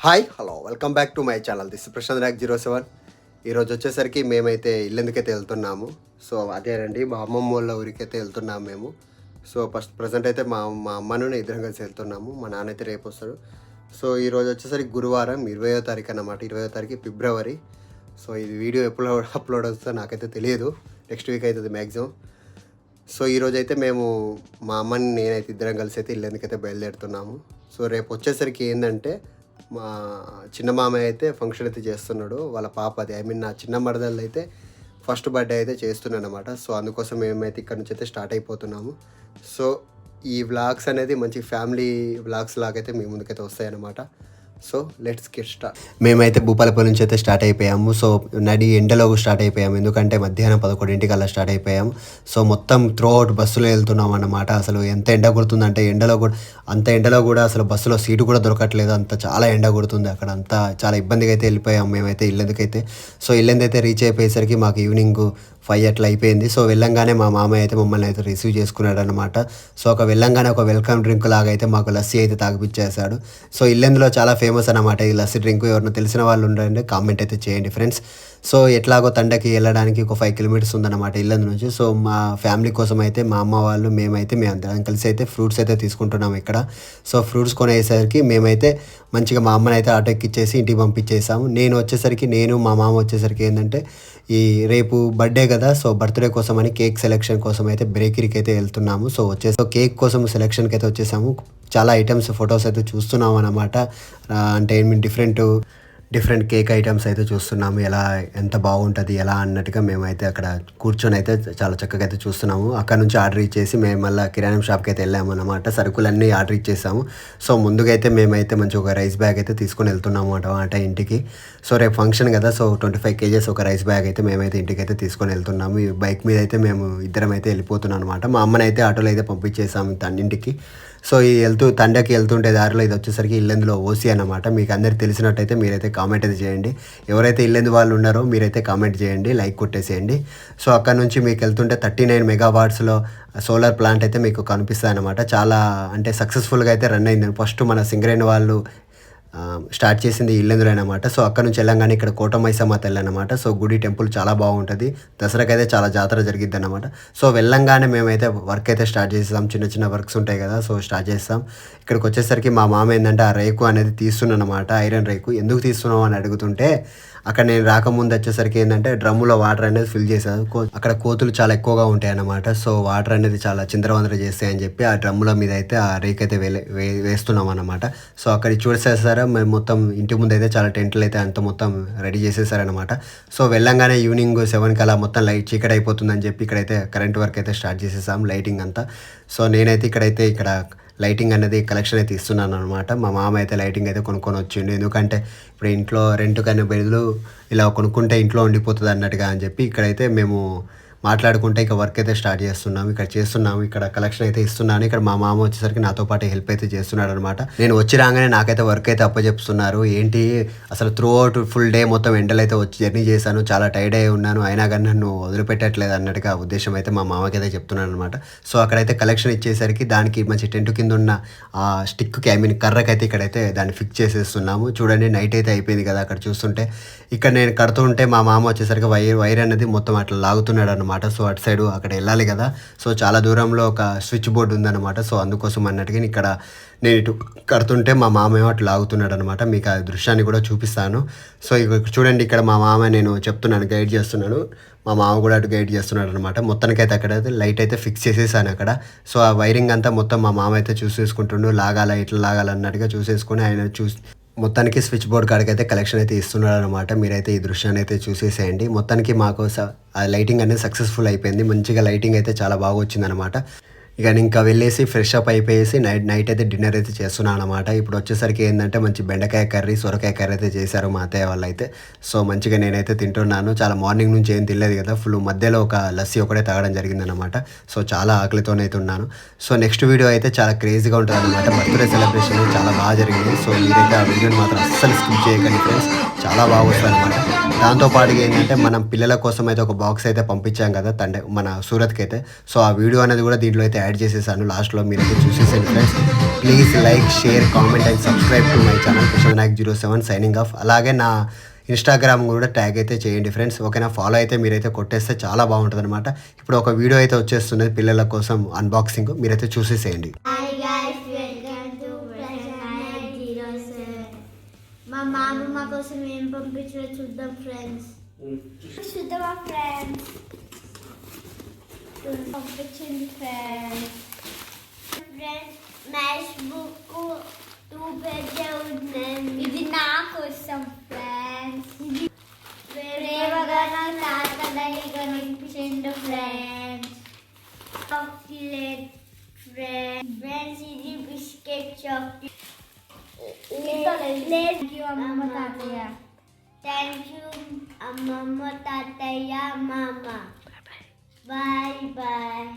Hi hello welcome back to my channel. This Prashanth Nayak 07. ఈరోజు వచ్చేసరికి మేమైతే ఇల్లెందుకైతే వెళ్తున్నాము. సో అదేనండి, మా అమ్మమ్మ వాళ్ళ ఊరికైతే వెళ్తున్నాము మేము. సో ప్రజెంట్ అయితే మా మా అమ్మను ఇద్దరం కలిసి వెళ్తున్నాము. మా నాన్న అయితే రేపు వస్తాడు. సో ఈరోజు వచ్చేసరికి గురువారం 20వ తారీఖు అన్నమాట, 20వ తారీఖు ఫిబ్రవరి. సో ఇది వీడియో ఎప్పుడు అప్లోడ్ అవుతుందో నాకైతే తెలియదు, నెక్స్ట్ వీక్ అవుతుంది మ్యాక్సిమం. సో ఈరోజు అయితే మేము మా అమ్మని నేనైతే ఇద్దరం కలిసి అయితే ఇల్లెందుకైతే బయలుదేరుతున్నాము. సో రేపు వచ్చేసరికి ఏంటంటే మా చిన్న మామయ్య అయితే ఫంక్షన్ అయితే చేస్తున్నాడు, వాళ్ళ పాపది, నా చిన్న మరదలు అయితే ఫస్ట్ బర్త్డే అయితే చేస్తున్నాను అనమాట. సో అందుకోసం మేమైతే ఇక్కడ నుంచి అయితే స్టార్ట్ అయిపోతున్నాము. సో ఈ వ్లాగ్స్ అనేది మంచి ఫ్యామిలీ వ్లాగ్స్ లాగైతే మీ ముందుకైతే వస్తాయన్నమాట. So let's get start. మేమైతే భూపాలపల్లి నుంచి అయితే స్టార్ట్ అయిపోయాము. సో నడి ఎండలో స్టార్ట్ అయిపోయాము, ఎందుకంటే మధ్యాహ్నం 11 అలా స్టార్ట్ అయిపోయాము. సో మొత్తం త్రూ అవుట్ బస్సులో వెళ్తున్నాం అన్నమాట. అసలు ఎంత ఎండ కొడుతుందంటే ఎండలో కూడా అసలు బస్సులో సీటు కూడా దొరకట్లేదు, అంత చాలా ఎండ కొడుతుంది అక్కడ. అంతా చాలా ఇబ్బందిగా అయితే వెళ్ళిపోయాము మేమైతే ఇల్లెందుకైతే. సో ఇల్లెందైతే రీచ్ అయిపోయేసరికి మాకు ఈవినింగ్ 5 అట్లా అయిపోయింది. సో వెళ్ళంగానే మా మామయ్య అయితే మమ్మల్ని అయితే రిసీవ్ చేసుకున్నాడు అనమాట. సో వెళ్ళంగానే ఒక వెల్కమ్ డ్రింక్ లాగా అయితే మాకు లస్సీ అయితే తాగిపించేశాడు. సో ఇల్లెందులో చాలా ఫేమస్ అనమాట ఈ లస్సీ డ్రింక్. ఎవరైనా తెలిసిన వాళ్ళు ఉండండి, కామెంట్ అయితే చేయండి ఫ్రెండ్స్. సో ఎట్లాగో తండకి వెళ్ళడానికి ఒక 5 కిలోమీటర్స్ ఉందన్నమాట ఇల్లందు నుంచి. సో మా ఫ్యామిలీ కోసం అయితే మా అమ్మ వాళ్ళు మేము అందరం కలిసి అయితే ఫ్రూట్స్ అయితే తీసుకుంటున్నాము ఇక్కడ. సో ఫ్రూట్స్ కొనేసరికి మేమైతే మంచిగా మా అమ్మని అయితే ఆటో ఎక్కిచ్చేసి ఇంటికి పంపించేసాము. నేను మా మామ వచ్చేసరికి ఏంటంటే ఈ రేపు బర్త్డే కదా, సో బర్త్డే కోసం అని కేక్ సెలెక్షన్ కోసం అయితే బేకరీకి అయితే వెళ్తున్నాము. సో కేక్ కోసం సెలెక్షన్కి అయితే వచ్చేసాము. చాలా ఐటమ్స్ ఫొటోస్ అయితే చూస్తున్నాం అన్నమాట. అంటే డిఫరెంట్ కేక్ ఐటమ్స్ అయితే చూస్తున్నాము, ఎంత బాగుంటుంది ఎలా అన్నట్టుగా మేమైతే అక్కడ కూర్చొని అయితే చాలా చక్కగా అయితే చూస్తున్నాము. అక్కడ నుంచి ఆర్డర్ ఇచ్చేసి మేము మళ్ళీ కిరాణం షాప్కి అయితే వెళ్ళాము అనమాట. సరుకులన్నీ ఆర్డర్ ఇచ్చేసాము. సో ముందుగా అయితే మేమైతే మంచి ఒక రైస్ బ్యాగ్ అయితే తీసుకొని వెళ్తున్నాము అనమాట ఇంటికి. సో రేపు ఫంక్షన్ కదా, సో 25 kgs ఒక రైస్ బ్యాగ్ అయితే మేమైతే ఇంటికి అయితే తీసుకొని వెళ్తున్నాము. ఈ బైక్ మీద అయితే మేము ఇద్దరం అయితే వెళ్ళిపోతున్నాం అనమాట. మా అమ్మని అయితే ఆటోలో అయితే పంపించేసాము ఇంటికి. సో ఈ తండకి వెళ్తుంటే దారిలో ఇది వచ్చేసరికి ఇల్లెందులో ఓసీ అన్నమాట. మీకు అందరికి తెలిసినట్టయితే మీరైతే కామెంట్ అయితే చేయండి. ఎవరైతే ఇల్లెందు వాళ్ళు ఉన్నారో మీరైతే కామెంట్ చేయండి, లైక్ కొట్టేసేయండి. సో అక్కడ నుంచి మీకు వెళ్తుంటే 39 మెగావాట్స్లో సోలార్ ప్లాంట్ అయితే మీకు కనిపిస్తుంది అనమాట. చాలా అంటే సక్సెస్ఫుల్గా అయితే రన్ అయింది. ఫస్ట్ మన సింగరేణి వాళ్ళు స్టార్ట్ చేసింది ఇల్లెందులో అనమాట. సో అక్కడ నుంచి వెళ్ళంగానే ఇక్కడ కోటమైసమ్మ తల్లి అనమాట. సో గుడి టెంపుల్ చాలా బాగుంటుంది, దసరాకి అయితే చాలా జాతర జరిగిద్ది అనమాట. సో వెళ్ళంగానే మేమైతే వర్క్ అయితే స్టార్ట్ చేస్తాం, చిన్న వర్క్స్ ఉంటాయి కదా, సో స్టార్ట్ చేస్తాం. ఇక్కడికి వచ్చేసరికి మా మామ ఏంటంటే ఆ రేకు అనేది తీస్తున్నాను అనమాట, ఐరన్ రేకు. ఎందుకు తీస్తున్నావు అని అడుగుతుంటే అక్కడ నేను రాకముందు వచ్చేసరికి ఏంటంటే డ్రమ్ములో వాటర్ అనేది ఫిల్ చేశాను. అక్కడ కోతులు చాలా ఎక్కువగా ఉంటాయి అన్నమాట. సో వాటర్ అనేది చాలా చిందరవందర చేస్తాయని చెప్పి ఆ డ్రమ్ముల మీద అయితే ఆ రేక్ అయితే వేస్తున్నాం అనమాట. సో అక్కడ చూసేసారా మేము మొత్తం ఇంటి ముందు అయితే చాలా టెంట్లు అయితే అంత మొత్తం రెడీ చేసేసారనమాట. సో వెళ్ళంగానే ఈవినింగ్ 7 అలా మొత్తం లైట్ చీకటి అయిపోతుందని చెప్పి ఇక్కడైతే కరెంట్ వర్క్ అయితే స్టార్ట్ చేసేసాం, లైటింగ్ అంతా. సో నేనైతే ఇక్కడ లైటింగ్ అనేది కలెక్షన్ అయితే ఇస్తున్నాను అనమాట. మా మామ అయితే లైటింగ్ అయితే కొనుక్కొని వచ్చిండు, ఎందుకంటే ఇప్పుడు ఇంట్లో రెంట్ కన్నా బదులు ఇలా కొనుక్కుంటే ఇంట్లో ఉండిపోతుంది అన్నట్టుగా అని చెప్పి ఇక్కడైతే మేము మాట్లాడుకుంటే ఇక వర్క్ అయితే స్టార్ట్ చేస్తున్నాము. ఇక్కడ కలెక్షన్ అయితే ఇస్తున్నాను. ఇక్కడ మా మామ వచ్చేసరికి నాతో పాటు హెల్ప్ అయితే చేస్తున్నాడు అనమాట. నేను వచ్చి రాగానే నాకైతే వర్క్ అయితే అప్పచెప్తున్నారు. ఏంటి అసలు త్రూ అవుట్ ఫుల్ డే మొత్తం ఎండలు అయితే వచ్చి జర్నీ చేశాను, చాలా టైర్డ్ అయి ఉన్నాను, అయినా కానీ నన్ను వదిలిపెట్టట్లేదు అన్నట్టుగా ఉద్దేశం అయితే మా మామకి అయితే చెప్తున్నాను అనమాట. సో అక్కడైతే కలెక్షన్ ఇచ్చేసరికి దానికి మంచి టెంట్ కింద ఉన్న ఆ స్టిక్కి కర్రకైతే ఇక్కడైతే దాన్ని ఫిక్స్ చేసేస్తున్నాము. చూడండి నైట్ అయితే అయిపోయింది కదా, అక్కడ చూస్తుంటే ఇక్కడ నేను కడుతుంటే మా మామ వచ్చేసరికి వైర్ అనేది మొత్తం అట్లా లాగుతున్నాడు అనమాట. సో అటు సైడు అక్కడ వెళ్ళాలి కదా, సో చాలా దూరంలో ఒక స్విచ్ బోర్డు ఉందన్నమాట. సో అందుకోసం అన్నట్టుగా ఇక్కడ నేను ఇటు కడుతుంటే మా మామ ఏమో అట్లా లాగుతున్నాడు అనమాట. మీకు ఆ దృశ్యాన్ని కూడా చూపిస్తాను. సో ఇక్కడ చూడండి, ఇక్కడ మా మామ నేను చెప్తున్నాను, గైడ్ చేస్తున్నాను, మా మామ కూడా అటు గైడ్ చేస్తున్నాడు అనమాట. మొత్తానికైతే అక్కడైతే లైట్ అయితే ఫిక్స్ చేసేసాను అక్కడ. సో ఆ వైరింగ్ అంతా మొత్తం మా మామ అయితే చూసేసుకుంటుండు, ఇట్లా లాగాలన్నట్టుగా చూసేసుకుని ఆయన మొత్తానికి స్విచ్ బోర్డ్ కాడికి అయితే కలెక్షన్ అయితే ఇస్తున్నాడు అనమాట. మీరైతే ఈ దృశ్యాన్ని అయితే చూసేసేయండి. మొత్తానికి మాకు ఆ లైటింగ్ అనేది సక్సెస్ఫుల్ అయిపోయింది, మంచిగా లైటింగ్ అయితే చాలా బాగా వచ్చిందనమాట. ఇక ఇంకా వెళ్ళేసి ఫ్రెష్ అప్ అయిపోయేసి నైట్ అయితే డిన్నర్ అయితే చేస్తున్నాను అనమాట. ఇప్పుడు వచ్చేసరికి ఏంటంటే మంచి బెండకాయ కర్రీ, సొరకాయ కర్రీ అయితే చేశారు మా అత్తయ్య వాళ్ళు అయితే. సో మంచిగా నేనైతే తింటున్నాను. చాలా మార్నింగ్ నుంచి ఏం తినలేదు కదా, ఫుల్ మధ్యలో ఒక లస్సీ ఒకటే తాగడం జరిగిందనమాట. సో చాలా ఆకలితోనైతే ఉన్నాను. సో నెక్స్ట్ వీడియో అయితే చాలా క్రేజీగా ఉంటుంది అనమాట. బర్త్డే సెలబ్రేషన్ చాలా బాగా జరిగింది. సో మీరైతే ఆ వీడియోని మాత్రం అస్సలు స్కిప్ చేయకండి ఫ్రెండ్స్. చాలా బాగా వస్తుంది అనమాట. దాంతోపాటుగా ఏంటంటే మనం పిల్లల కోసం అయితే ఒక బాక్స్ అయితే పంపించాం కదా మన సూరత్కి అయితే. సో ఆ వీడియో అనేది కూడా దీంట్లో అయితే యాడ్ చేసేసాను. లాస్ట్లో మీరైతే చూసేసాను friends. Please like, share, comment and subscribe to my channel Prashant Nayak 07 signing off. అలాగే నా ఇన్స్టాగ్రామ్ కూడా ట్యాగ్ అయితే చేయండి ఫ్రెండ్స్. ఓకేనా, ఫాలో అయితే మీరైతే కొట్టేస్తే చాలా బాగుంటుంది అనమాట. ఇప్పుడు ఒక వీడియో అయితే వచ్చేస్తున్నది పిల్లల కోసం అన్బాక్సింగ్, మీరైతే చూసేసేయండి. మా మామ మా కోసం ఏం పంపించారో చూద్దాం ఫ్రెండ్స్. చూద్దామా ఫ్రెండ్స్, పంపించింది friends. Friends maths book 2 pages ఉన్నాయి. ఇది నా కోసం ఫ్రెండ్స్. ఇది ప్రేమగా నా తాతయ్య కనిపించిండు ఫ్రెండ్స్. చాక్లెట్ ఫ్రెండ్స్, ఇది biscuit chocolate. Thank you, Amma Tataya. Thank you, Amma Tataya, Mama. Bye bye.